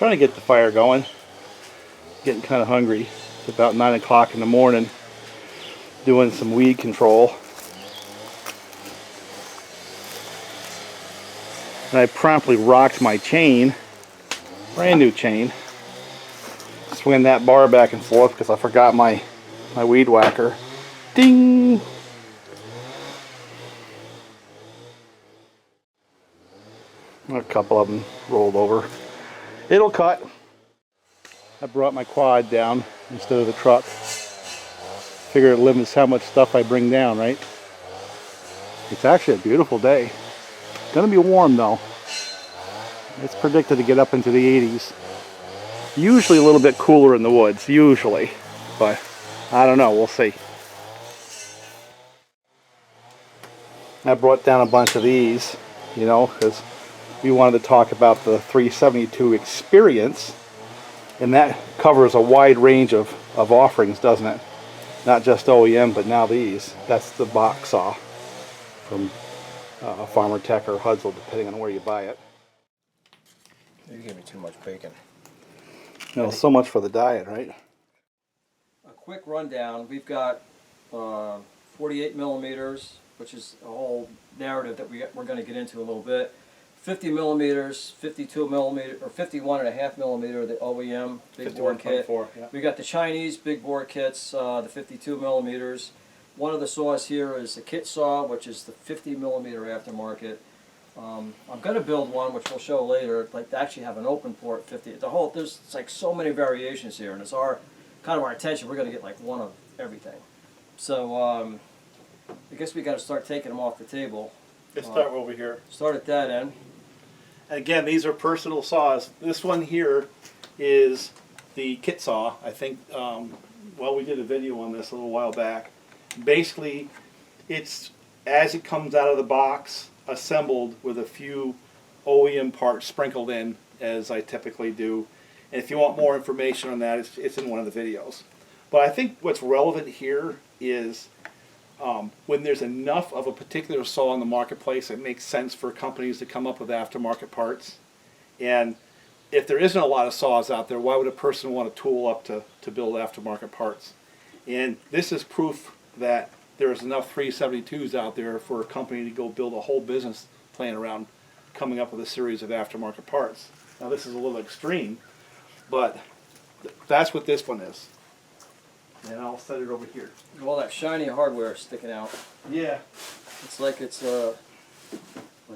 Trying to get the fire going. Getting kind of hungry. It's about 9 o'clock in the morning. Doing some weed control. And I promptly rocked my chain. Brand new chain. Swinging that bar back and forth because I forgot my weed whacker. Ding! A couple of them rolled over. It'll cut. I brought my quad down instead of the truck. Figure it limits how much stuff I bring down, right? It's actually a beautiful day. Gonna be warm though. It's predicted to get up into the 80s. Usually a little bit cooler in the woods, usually. But I don't know, we'll see. I brought down a bunch of these, you know, because we wanted to talk about the 372 experience. And that covers a wide range of offerings, doesn't it? Not just OEM, but now these. That's the box saw from Farmertec or Husqvarna, depending on where you buy it. You gave me too much bacon. No, so much for the diet, right? A quick rundown. We've got 48 millimeters, which is a whole narrative that we're going to get into a little bit. 50 millimeters, 52 millimeter, or 51.5 millimeter, the OEM big bore kit. Yeah. We got the Chinese big bore kits, the 52 millimeters. One of the saws here is the kit saw, which is the 50 millimeter aftermarket. I'm going to build one, which we'll show later, like to actually have an open port 50. There's like so many variations here, and it's our attention. We're going to get like one of everything. So I guess we got to start taking them off the table. Let's start over here. Start at that end. Again, these are personal saws. This one here is the kit saw. I think, well, we did a video on this a little while back. Basically, it's as it comes out of the box, assembled with a few OEM parts sprinkled in, as I typically do. And if you want more information on that, it's in one of the videos. But I think what's relevant here is when there's enough of a particular saw in the marketplace, it makes sense for companies to come up with aftermarket parts. And if there isn't a lot of saws out there, why would a person want a tool up to build aftermarket parts? And this is proof that there's enough 372s out there for a company to go build a whole business plan around coming up with a series of aftermarket parts. Now this is a little extreme, but that's what this one is. And I'll set it over here. All that shiny hardware sticking out. Yeah. It's like it's a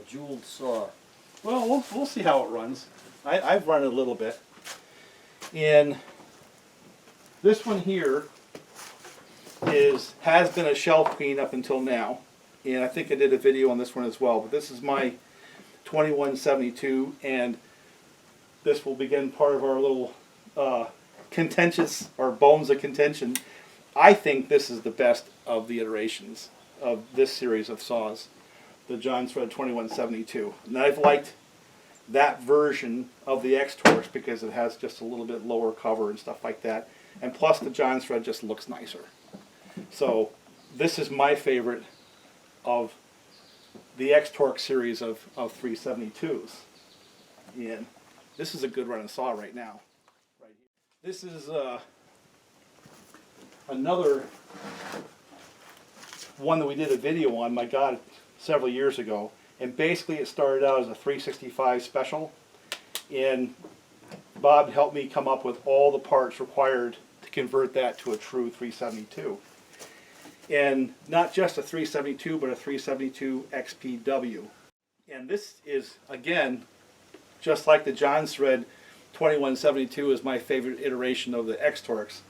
jeweled saw. Well, we'll see how it runs. I've run it a little bit. And this one here has been a shelf queen up until now. And I think I did a video on this one as well. But this is my 2172, and this will begin part of our little contentious, or bones of contention. I think this is the best of the iterations of this series of saws, the John Thread 2172. And I've liked that version of the X-Torx because it has just a little bit lower cover and stuff like that. And plus the John Thread just looks nicer. So this is my favorite of the X-Torx series of 372s. And this is a good running saw right now. This is another one that we did a video on, my God, several years ago. And basically it started out as a 365 special. And Bob helped me come up with all the parts required to convert that to a true 372. And not just a 372, but a 372 XPW. And this is, again, just like the John Thread 2172 is my favorite iteration of the X-Torx.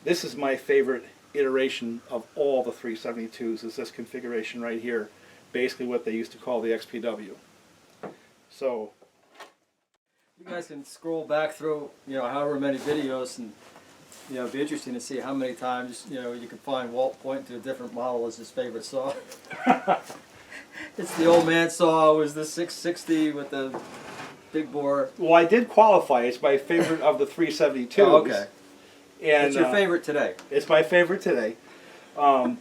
This is my favorite iteration of all the 372s, is this configuration right here. Basically what they used to call the XPW. So you guys can scroll back through, however many videos, and it'd be interesting to see how many times you can find Walt pointing to a different model as his favorite saw. It's the old man saw. It was the 660 with the big bore. Well, I did qualify. It's my favorite of the 372s. Oh, okay. And it's your favorite today. It's my favorite today. But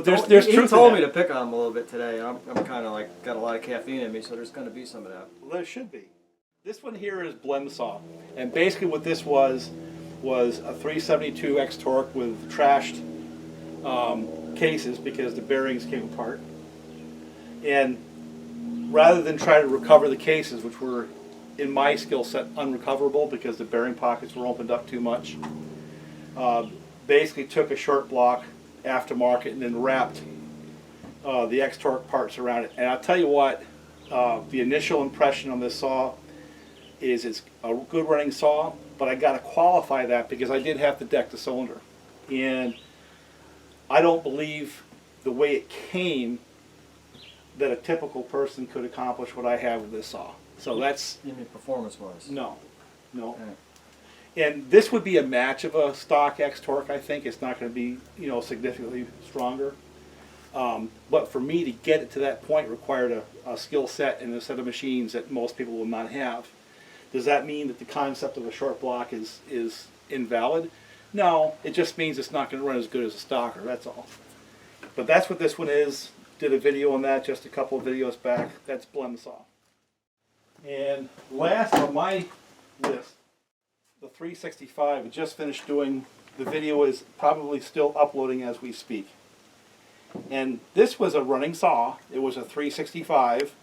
there's he truth told to me that. to pick on him a little bit today. I'm kind of like got a lot of caffeine in me, so there's going to be some of that. Well, there should be. This one here is blend saw, and basically what this was a 372x torque with trashed cases because the bearings came apart. And rather than try to recover the cases, which were in my skill set unrecoverable because the bearing pockets were opened up too much, basically took a short block aftermarket and then wrapped the X-Torque parts around it. And I'll tell you what, the initial impression on this saw is it's a good running saw, but I got to qualify that because I did have to deck the cylinder. And I don't believe the way it came that a typical person could accomplish what I have with this saw. So that's... You mean performance-wise? No. Okay. And this would be a match of a stock X-Torque, I think. It's not going to be, you know, significantly stronger. But for me to get it to that point required a skill set and a set of machines that most people will not have. Does that mean that the concept of a short block is invalid? No, it just means it's not going to run as good as a stocker, that's all. But that's what this one is. Did a video on that just a couple of videos back. That's blend saw. And last on my list, the 365. I just finished doing, the video is probably still uploading as we speak. And this was a running saw. It was a 365,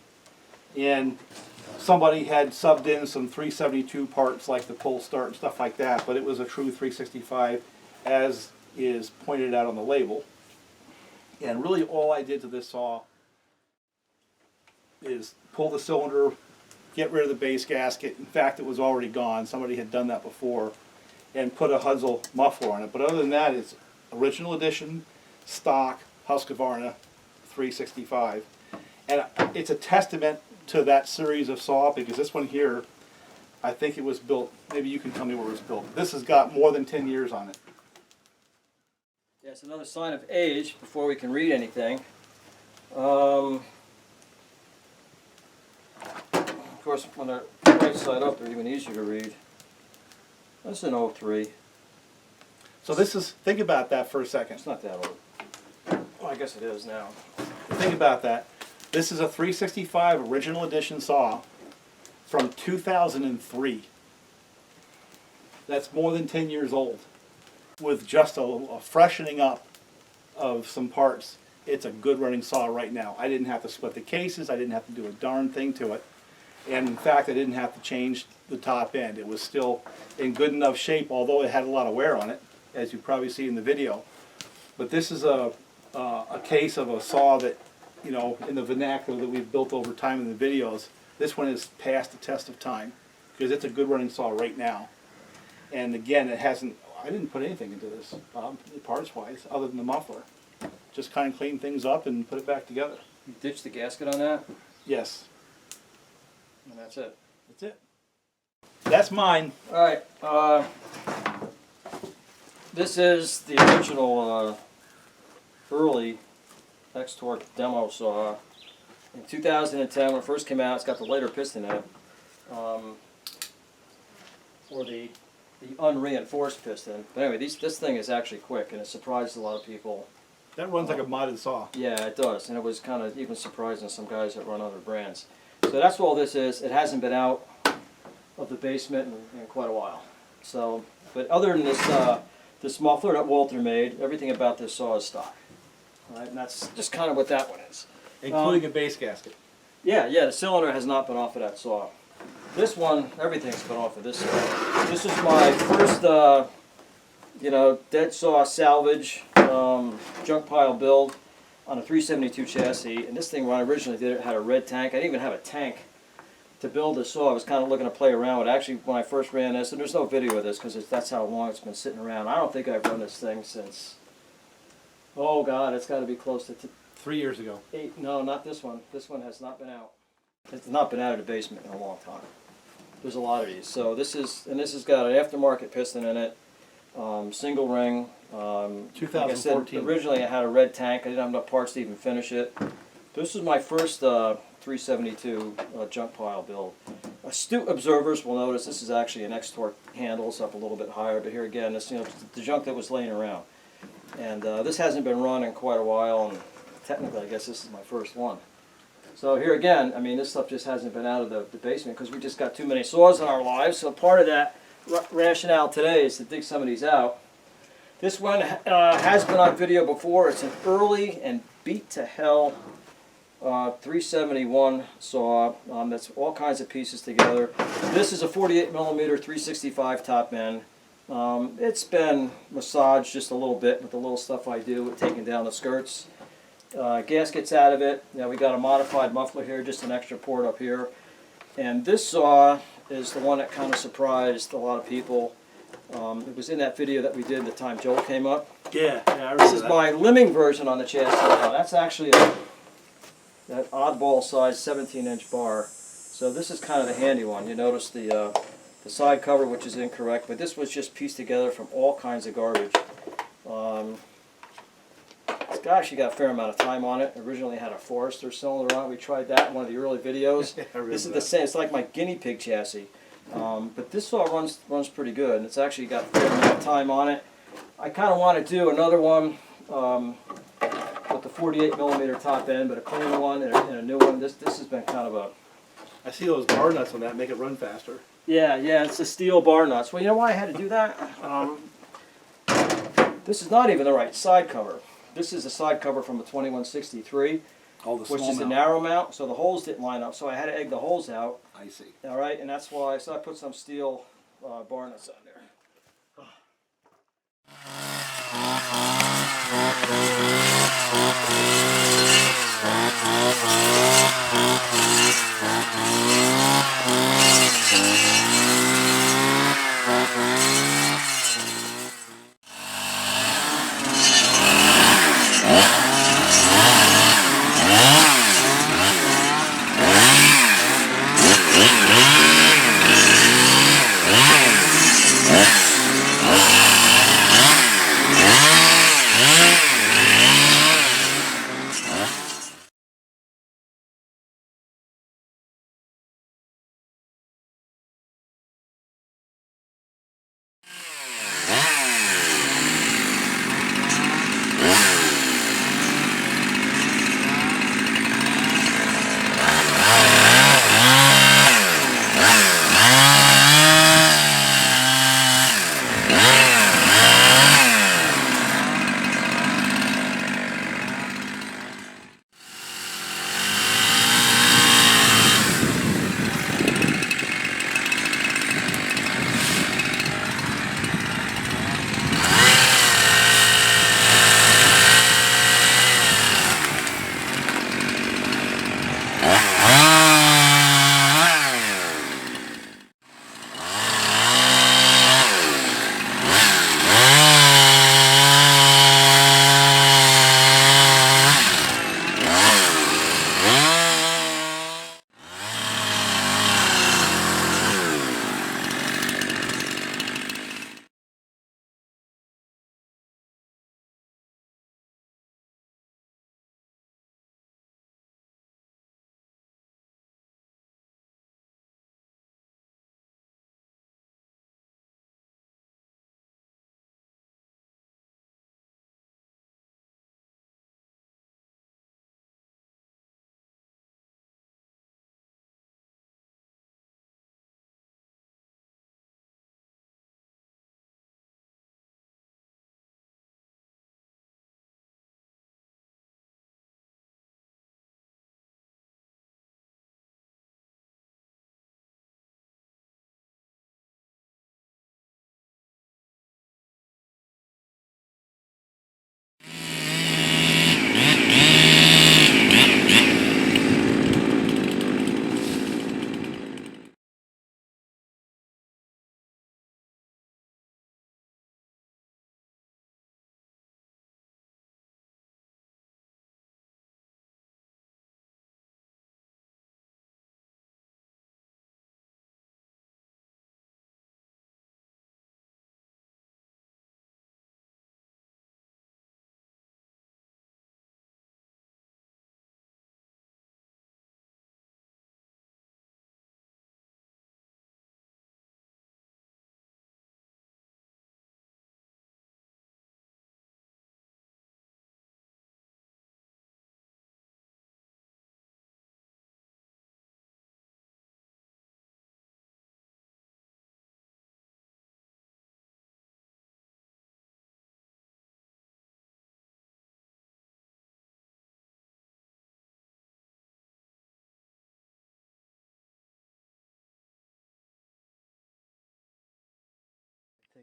and somebody had subbed in some 372 parts like the pull start and stuff like that, but it was a true 365 as is pointed out on the label. And really all I did to this saw is pull the cylinder, get rid of the base gasket. In fact, it was already gone. Somebody had done that before, and put a Husqvarna muffler on it. But other than that, it's original edition, stock, Husqvarna 365. And it's a testament to that series of saw, because this one here, I think it was built, maybe you can tell me where it was built. This has got more than 10 years on it. Yeah, it's another sign of age before we can read anything. Of course, when they're right side up, they're even easier to read. That's an 03. So this is, think about that for a second. It's not that old. Well, I guess it is now. Think about that. This is a 365 original edition saw from 2003. That's more than 10 years old. With just a freshening up of some parts, it's a good running saw right now. I didn't have to split the cases, I didn't have to do a darn thing to it. And in fact, I didn't have to change the top end. It was still in good enough shape, although it had a lot of wear on it, as you probably see in the video. But this is a case of a saw that, you know, in the vernacular that we've built over time in the videos, this one has passed the test of time, because it's a good running saw right now. And again, it hasn't, I didn't put anything into this, parts-wise, other than the muffler. Just kind of clean things up and put it back together. You ditched the gasket on that? Yes. And that's it. That's it. That's mine. Alright, this is the original early X-Torque demo saw. In 2010, when it first came out, it's got the lighter piston in it. Or the unreinforced piston. But anyway, this thing is actually quick, and it surprised a lot of people. That runs like a modded saw. Yeah, it does, and it was kind of even surprising some guys that run other brands. So that's what all this is. It hasn't been out of the basement in quite a while. So, but other than this, this muffler that Walter made, everything about this saw is stock. All right, and that's just kind of what that one is. Including a base gasket. Yeah, the cylinder has not been off of that saw. This one, everything's been off of this saw. This is my first, you know, dead saw salvage junk pile build on a 372 chassis. And this thing, when I originally did it, had a red tank. I didn't even have a tank to build this saw. I was kind of looking to play around with it. Actually, when I first ran this, and there's no video of this because that's how long it's been sitting around. I don't think I've run this thing since, oh God, it's got to be close to 3 years ago. 8. No, not this one. This one has not been out. It's not been out of the basement in a long time. There's a lot of these. So this is, and this has got an aftermarket piston in it, single ring. Like I said, 2014. originally I had a red tank. I didn't have enough parts to even finish it. This is my first 372 junk pile build. Astute observers will notice this is actually an X-Torque handle. It's up a little bit higher, but here again, this, you know, the junk that was laying around. And this hasn't been run in quite a while, and technically I guess this is my first one. So here again, I mean, this stuff just hasn't been out of the basement because we just got too many saws in our lives. So part of that rationale today is to dig some of these out. This one has been on video before. It's an early and beat to hell 371 saw. That's all kinds of pieces together. This is a 48 millimeter 365 top end. It's been massaged just a little bit with the little stuff I do with taking down the skirts. Gaskets out of it. Now we got a modified muffler here, just an extra port up here. And this saw is the one that kind of surprised a lot of people. It was in that video that we did the time Joel came up. Yeah, I remember This is that. my limbing version on the chassis. Now, that's actually that oddball size 17-inch bar. So this is kind of the handy one. You notice the side cover, which is incorrect, but this was just pieced together from all kinds of garbage. It's actually got a fair amount of time on it. Originally had a Forester cylinder on it. We tried that in one of the early videos. This is the same. It's like my guinea pig chassis. But this saw runs pretty good, and it's actually got a fair amount of time on it. I kind of want to do another one with the 48 millimeter top end, but a clean one and a new one. This has been kind of a... I see those bar nuts on that make it run faster. Yeah, it's the steel bar nuts. Well, you know why I had to do that? This is not even the right side cover. This is a side cover from a 2163, All the which small is a mount. narrow mount, so the holes didn't line up. So I had to egg the holes out. I see. All right, and that's why. So I put some steel bar nuts on there.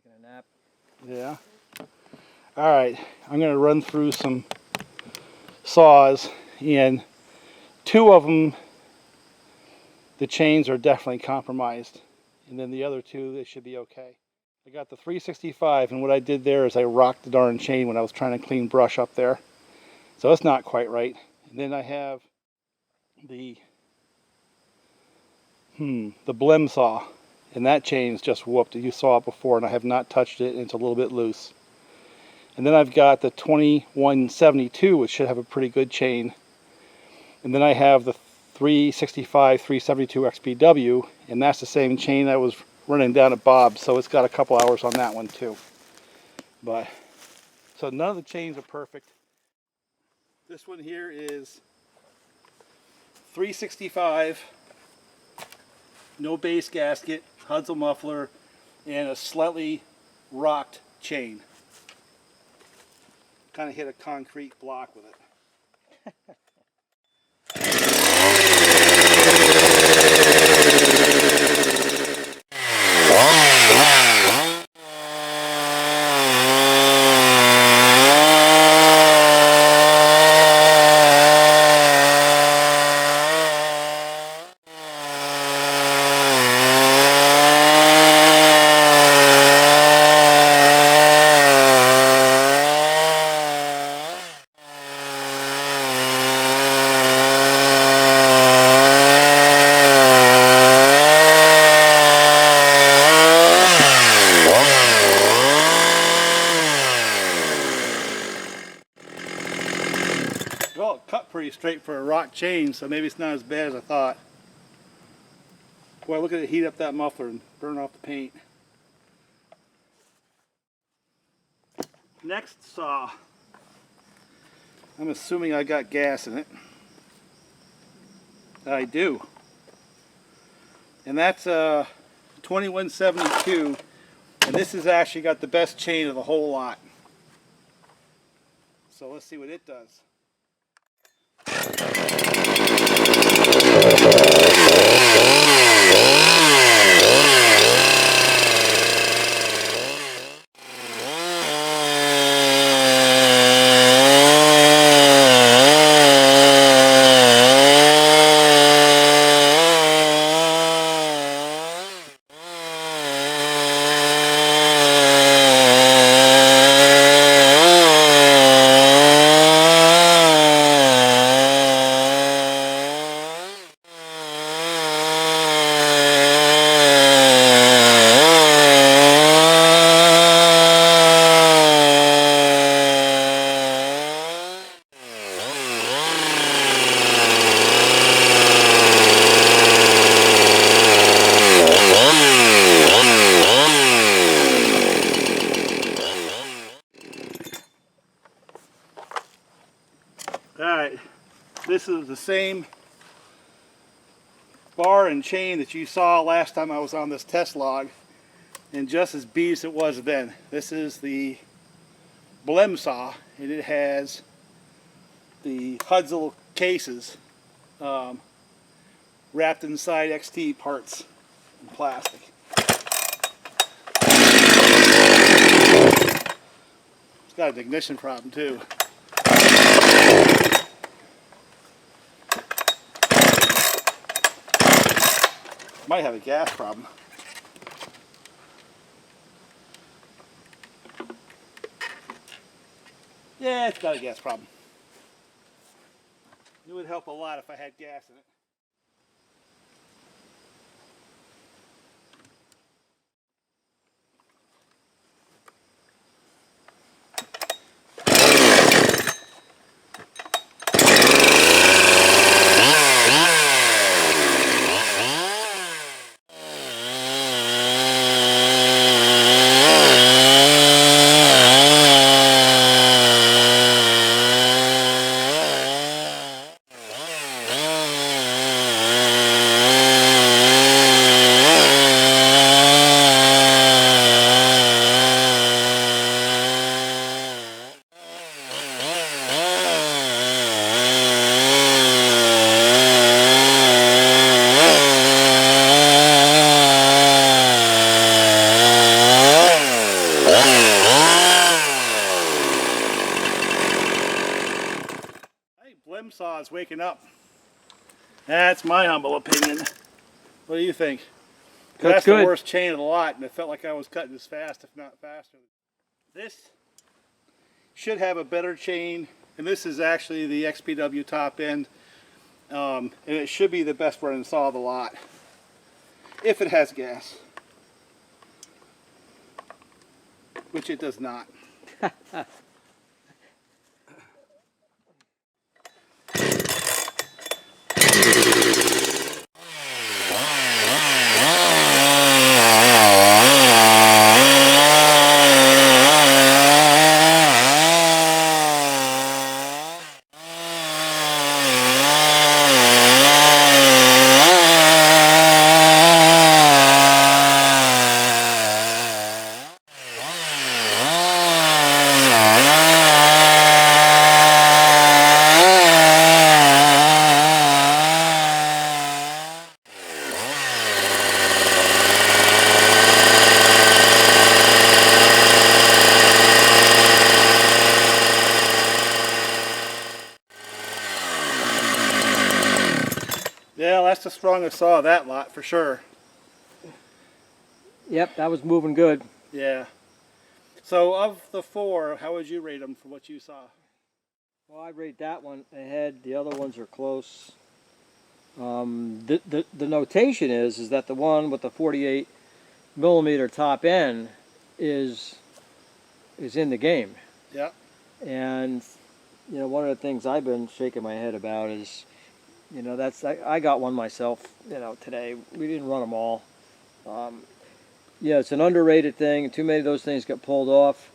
Taking a nap. Yeah. All right, I'm going to run through some saws, and two of them, the chains are definitely compromised, and then the other two, they should be okay. I got the 365, and what I did there is I rocked the darn chain when I was trying to clean brush up there. So it's not quite right. And then I have the blem saw, and that chain's just whooped. You saw it before, and I have not touched it, and it's a little bit loose. And then I've got the 2172, which should have a pretty good chain. And then I have the 365 372 XPW, and that's the same chain that was running down at Bob's, so it's got a couple hours on that one too. But so none of the chains are perfect. This one here is 365, no base gasket, Hudson muffler, and a slightly rocked chain. Kind of hit a concrete block with it. Well, it cut pretty straight for a rock chain, so maybe it's not as bad as I thought. Boy, look at it heat up that muffler and burn off the paint. Next saw. I'm assuming I got gas in it. I do. And that's a 2172, and this has actually got the best chain of the whole lot. So let's see what it does. Alright, this is the same bar and chain that you saw last time I was on this test log, and just as beat as it was then. This is the blem saw, and it has the Hudzel cases wrapped inside XT parts in plastic. It's got an ignition problem too. Might have a gas problem. Yeah, it's got a gas problem. It would help a lot if I had gas in it. rim saw is waking up. That's my humble opinion. What do you think? 'Cause that's good. the worst chain of the lot, and it felt like I was cutting as fast, if not faster. This should have a better chain, and this is actually the XPW top end, and it should be the best running saw of the lot, if it has gas, which it does not. Yeah, that's the strongest saw of that lot for sure. Yep, that was moving good. Yeah. So of the four, how would you rate them for what you saw? Well, I rate that one ahead. The other ones are close. The notation is that the one with the 48 millimeter top end is in the game. Yeah. And you know, one of the things I've been shaking my head about is, you know, I got one myself. You know, today we didn't run them all. Yeah, it's an underrated thing. Too many of those things get pulled off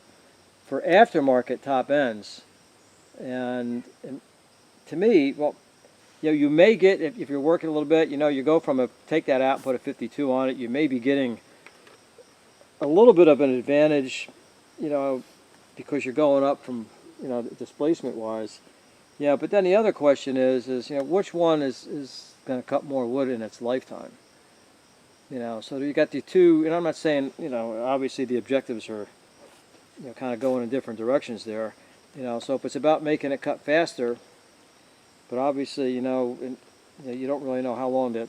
for aftermarket top ends. And to me, well, you know, you may get, if you're working a little bit, you know, you go from take that out and put a 52 on it, you may be getting a little bit of an advantage, you know, because you're going up from, you know, displacement wise. Yeah, but then the other question is you know, which one is going to cut more wood in its lifetime? You know, so you got the two, and I'm not saying, you know, obviously the objectives are, you know, kind of going in different directions there. You know, so if it's about making it cut faster, but obviously, you know, you don't really know how long the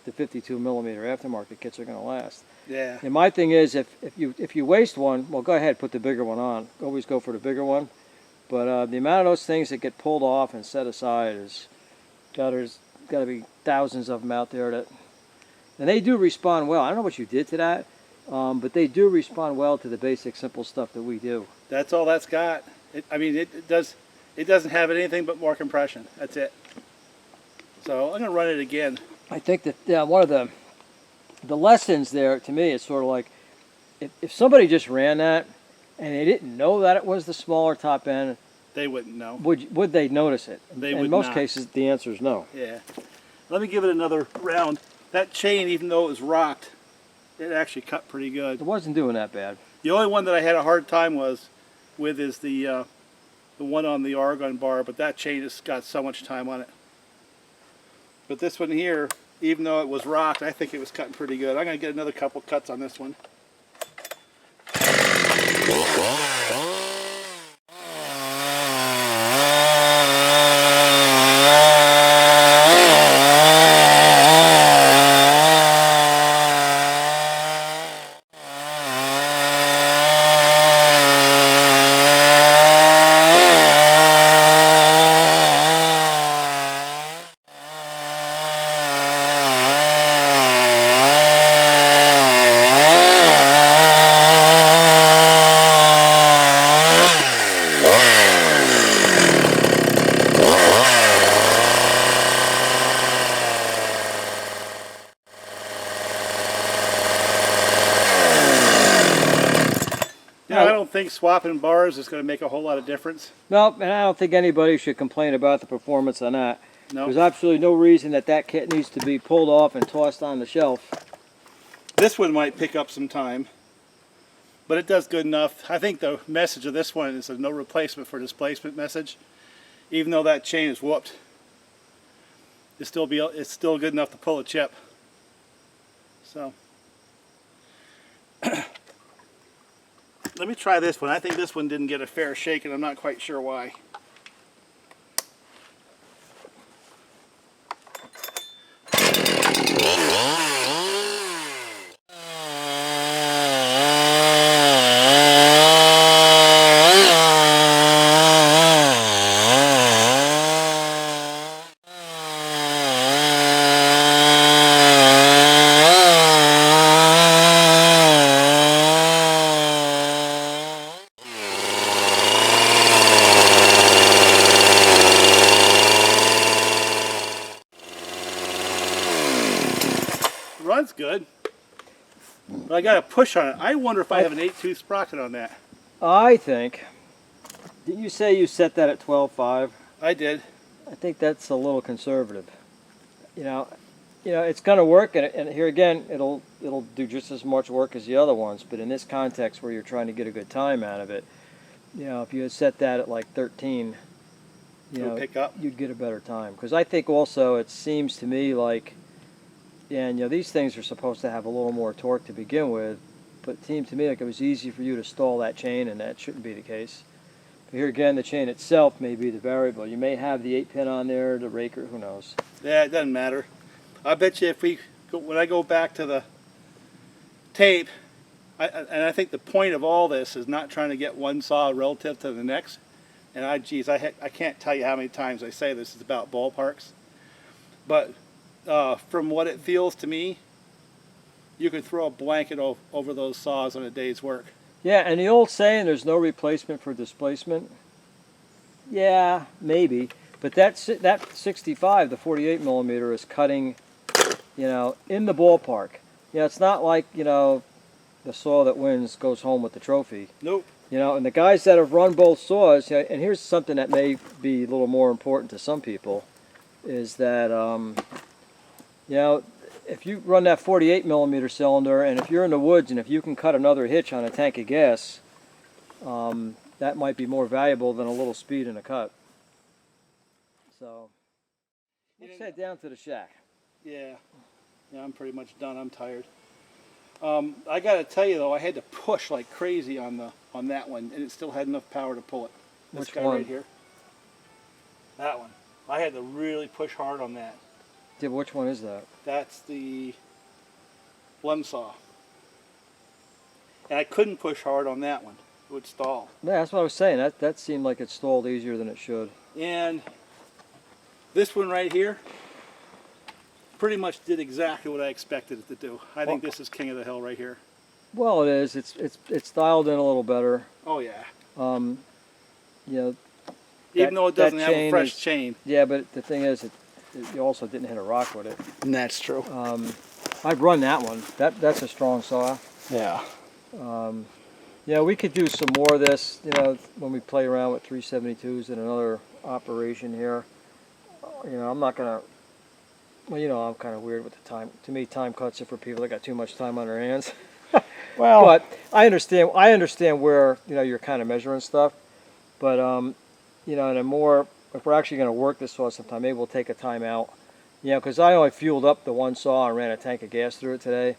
52 millimeter aftermarket kits are going to last. Yeah. And my thing is, if you waste one, well, go ahead, put the bigger one on. Always go for the bigger one. But the amount of those things that get pulled off and set aside there's got to be thousands of them out there and they do respond well. I don't know what you did to that, but they do respond well to the basic, simple stuff that we do. That's all that's got. It doesn't have anything but more compression. That's it. So I'm gonna run it again. I think that one of the lessons there to me is sort of like, if somebody just ran that and they didn't know that it was the smaller top end, They wouldn't know. would they notice it? They in would most not. cases, the answer is no. Yeah. Let me give it another round. That chain, even though it was rocked, it actually cut pretty good. It wasn't doing that bad. The only one that I had a hard time with is the one on the Argon bar, but that chain has got so much time on it. But this one here, even though it was rocked, I think it was cutting pretty good. I'm going to get another couple cuts on this one. Yeah, I don't think swapping bars is going to make a whole lot of difference. No, and I don't think anybody should complain about the performance on that. No. There's absolutely no reason that kit needs to be pulled off and tossed on the shelf. This one might pick up some time, but it does good enough. I think the message of this one is a no replacement for displacement message. Even though that chain is whooped, it's still good enough to pull a chip. So let me try this one. I think this one didn't get a fair shake, and I'm not quite sure why. I got a push on it. I wonder if I have an 8-tooth sprocket on that. I think, didn't you say you set that at 12.5? I did. I think that's a little conservative. You know, it's going to work, and here again, it'll do just as much work as the other ones. But in this context, where you're trying to get a good time out of it, you know, if you had set that at like 13, you know, pick up. you'd get a better time. Because I think also it seems to me like, and you know, these things are supposed to have a little more torque to begin with, but it seemed to me like it was easy for you to stall that chain, and that shouldn't be the case. But here again, the chain itself may be the variable. You may have the 8-pin on there, the raker, who knows. Yeah, it doesn't matter. I bet you when I go back to the tape, and I think the point of all this is not trying to get one saw relative to the next. And I can't tell you how many times I say this is about ballparks. But from what it feels to me, you could throw a blanket over those saws on a day's work. Yeah, and the old saying, there's no replacement for displacement. Yeah, maybe. But that 65, the 48 millimeter, is cutting, you know, in the ballpark. You know, it's not like, you know, the saw that wins goes home with the trophy. Nope. You know, and the guys that have run both saws, and here's something that may be a little more important to some people, is that, you know, if you run that 48 millimeter cylinder, and if you're in the woods and if you can cut another hitch on a tank of gas, that might be more valuable than a little speed in a cut. So, let's head down to the shack. Yeah, I'm pretty much done. I'm tired. I got to tell you though, I had to push like crazy on that one, and it still had enough power to pull it. This Which guy one? right here. That one. I had to really push hard on that. Yeah, which one is that? That's the one saw. And I couldn't push hard on that one. It would stall. Yeah, that's what I was saying. That seemed like it stalled easier than it should. And this one right here pretty much did exactly what I expected it to do. I think this is king of the hill right here. Well, it is. It's dialed in a little better. Oh yeah. You know, even though it doesn't have a fresh is, chain. Yeah, but the thing is, you also didn't hit a rock with it. And that's true. I'd run that one. That's a strong saw. Yeah. Yeah, we could do some more of this, you know, when we play around with 372s in another operation here. You know, I'm not gonna. Well, you know, I'm kind of weird with the time. To me, time cuts are for people that got too much time on their hands. Well, but I understand. I understand where, you know, you're kind of measuring stuff. But you know, and if we're actually going to work this saw sometime, maybe we'll take a time out. You know, because I only fueled up the one saw and ran a tank of gas through it today,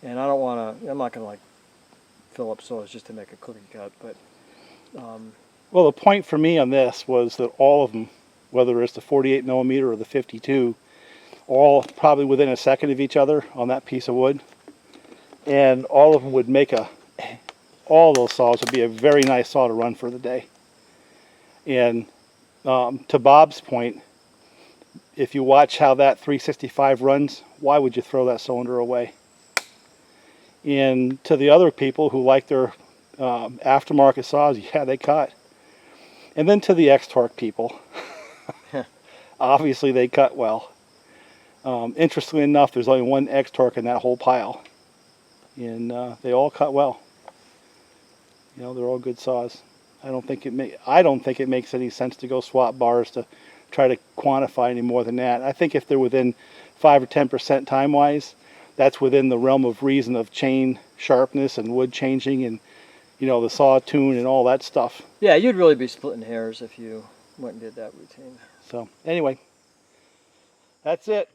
and I don't want to. I'm not going to like fill up saws just to make a cookie cut. But well, the point for me on this was that all of them, whether it's the 48 millimeter or the 52, all probably within a second of each other on that piece of wood, and all of them would make all those saws would be a very nice saw to run for the day. And to Bob's point, if you watch how that 365 runs, why would you throw that cylinder away? And to the other people who like their aftermarket saws, yeah, they cut. And then to the X-Torque people, obviously they cut well. Interestingly enough, there's only one X-Torque in that whole pile, and they all cut well. You know, they're all good saws. I don't think it makes any sense to go swap bars to try to quantify any more than that. I think if they're within 5 or 10% time-wise, that's within the realm of reason of chain sharpness and wood changing and, you know, the saw tune and all that stuff. yeah, you'd really be splitting hairs if you went and did that routine. So anyway, that's it.